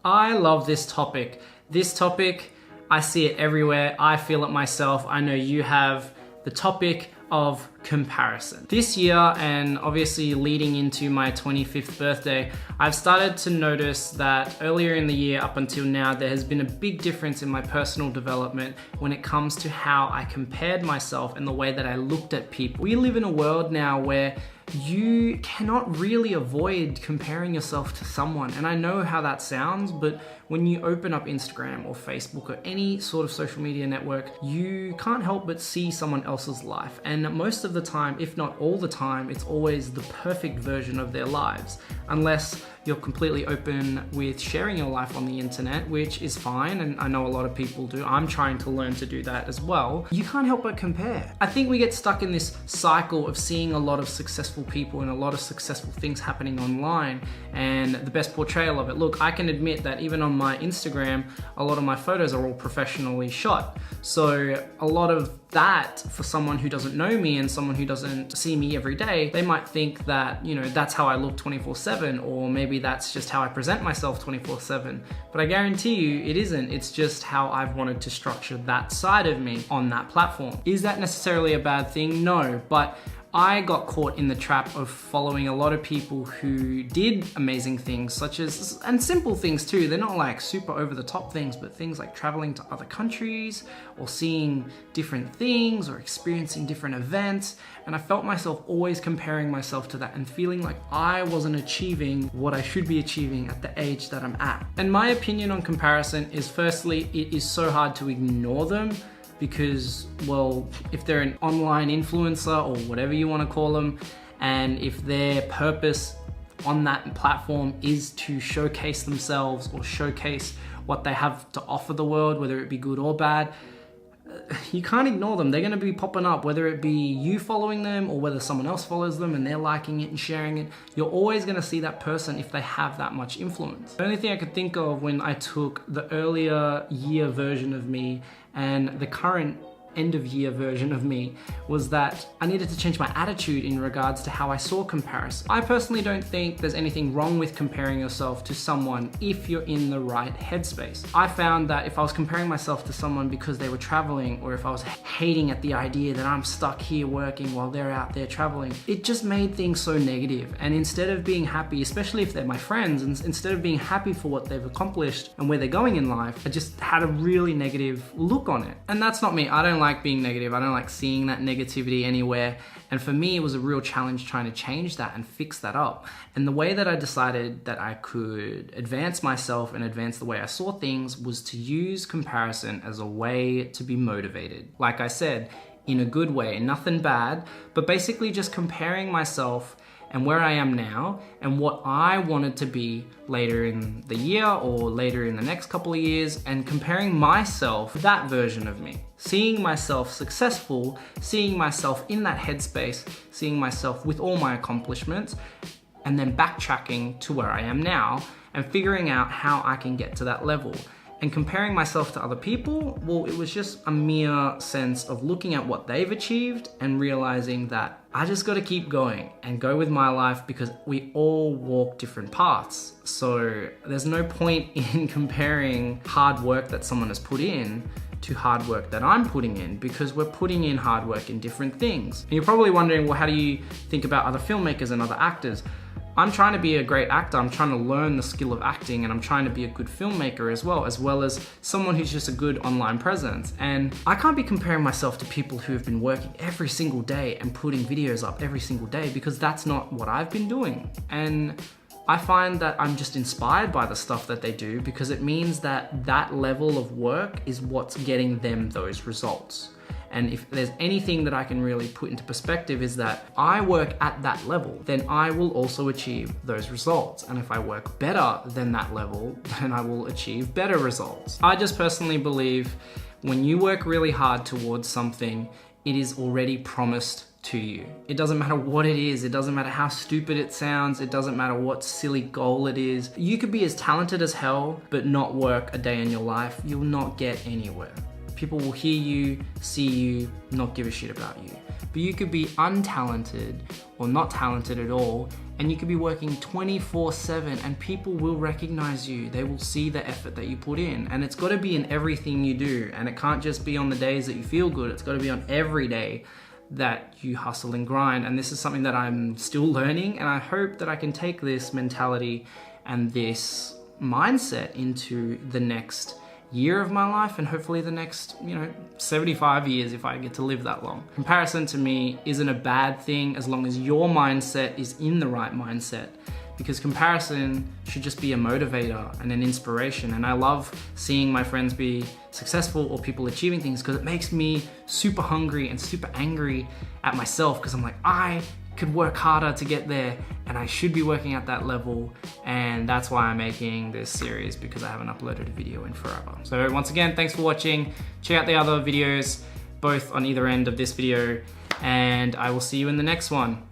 I love this topic. This topic, I see it everywhere. I feel it myself. I know you have. The topic of comparison. This year, and obviously leading into my 25th birthday, I've started to notice that earlier in the year up until now, there has been a big difference in my personal development when it comes to how I compared myself and the way that I looked at people. We live in a world now where you cannot really avoid comparing yourself to someone. And I know how that sounds, but when you open up Instagram or Facebook or any sort of social media network, you can't help but see someone else's life. And most of the time, if not all the time, it's always the perfect version of their lives. Unless you're completely open with sharing your life on the internet, which is fine, and I know a lot of people do. I'm trying to learn to do that as well. You can't help but compare. I think we get stuck in this cycle of seeing a lot of successful people and a lot of successful things happening online and the best portrayal of it. Look, I can admit that even on my Instagram, a lot of my photos are all professionally shot. So a lot of that, for someone who doesn't know me and someone who doesn't see me every day, they might think that, you know, that's how I look 24/7, or maybe that's just how I present myself 24/7. But I guarantee you it isn't. It's just how I've wanted to structure that side of me on that platform. Is that necessarily a bad thing? No, but I got caught in the trap of following a lot of people who did amazing things, such as, and simple things too. They're not like super over the top things, but things like traveling to other countries or seeing different things or experiencing different events. And I felt myself always comparing myself to that and feeling like I wasn't achieving what I should be achieving at the age that I'm at. And my opinion on comparison is, firstly, it is so hard to ignore them. Because, well, if they're an online influencer or whatever you want to call them, and if their purpose on that platform is to showcase themselves or showcase what they have to offer the world, whether it be good or bad, you can't ignore them. They're going to be popping up, whether it be you following them or whether someone else follows them and they're liking it and sharing it. You're always going to see that person if they have that much influence. The only thing I could think of when I took the earlier year version of me and the current end of year version of me was that I needed to change my attitude in regards to how I saw comparison. I personally don't think there's anything wrong with comparing yourself to someone if you're in the right headspace. I found that if I was comparing myself to someone because they were traveling, or if I was hating at the idea that I'm stuck here working while they're out there traveling, it just made things so negative. And instead of being happy, especially if they're my friends, and instead of being happy for what they've accomplished and where they're going in life, I just had a really negative look on it. And that's not me. I don't like being negative. I don't like seeing that negativity anywhere. And for me, it was a real challenge trying to change that and fix that up. And the way that I decided that I could advance myself and advance the way I saw things was to use comparison as a way to be motivated. Like I said, in a good way, nothing bad, but basically just comparing myself and where I am now and what I wanted to be later in the year or later in the next couple of years, and comparing myself to that version of me. Seeing myself successful, seeing myself in that headspace, seeing myself with all my accomplishments, and then backtracking to where I am now and figuring out how I can get to that level. And comparing myself to other people, well, it was just a mere sense of looking at what they've achieved and realizing that I just got to keep going and go with my life, because we all walk different paths. So there's no point in comparing hard work that someone has put in to hard work that I'm putting in, because we're putting in hard work in different things. And you're probably wondering, well, how do you think about other filmmakers and other actors? I'm trying to be a great actor. I'm trying to learn the skill of acting, and I'm trying to be a good filmmaker as well as someone who's just a good online presence. And I can't be comparing myself to people who have been working every single day and putting videos up every single day, because that's not what I've been doing. And I find that I'm just inspired by the stuff that they do, because it means that that level of work is what's getting them those results. And if there's anything that I can really put into perspective, is that I work at that level, then I will also achieve those results. And if I work better than that level, then I will achieve better results. I just personally believe when you work really hard towards something, it is already promised to you. It doesn't matter what it is. It doesn't matter how stupid it sounds. It doesn't matter what silly goal it is. You could be as talented as hell, but not work a day in your life. You'll not get anywhere. People will hear you, see you, not give a shit about you. but you could be untalented or not talented at all, and you could be working 24/7 and people will recognize you. They will see the effort that you put in, and it's got to be in everything you do, and it can't just be on the days that you feel good. It's got to be on every day that you hustle and grind. And this is something that I'm still learning, and I hope that I can take this mentality and this mindset into the next year of my life, and hopefully the next, 75 years if I get to live that long. Comparison to me isn't a bad thing as long as your mindset is in the right mindset, because comparison should just be a motivator and an inspiration. And I love seeing my friends be successful or people achieving things, because it makes me super hungry and super angry at myself, because I'm like, I could work harder to get there and I should be working at that level. And that's why I'm making this series, because I haven't uploaded a video in forever. So once again, thanks for watching. Check out the other videos, both on either end of this video, and I will see you in the next one.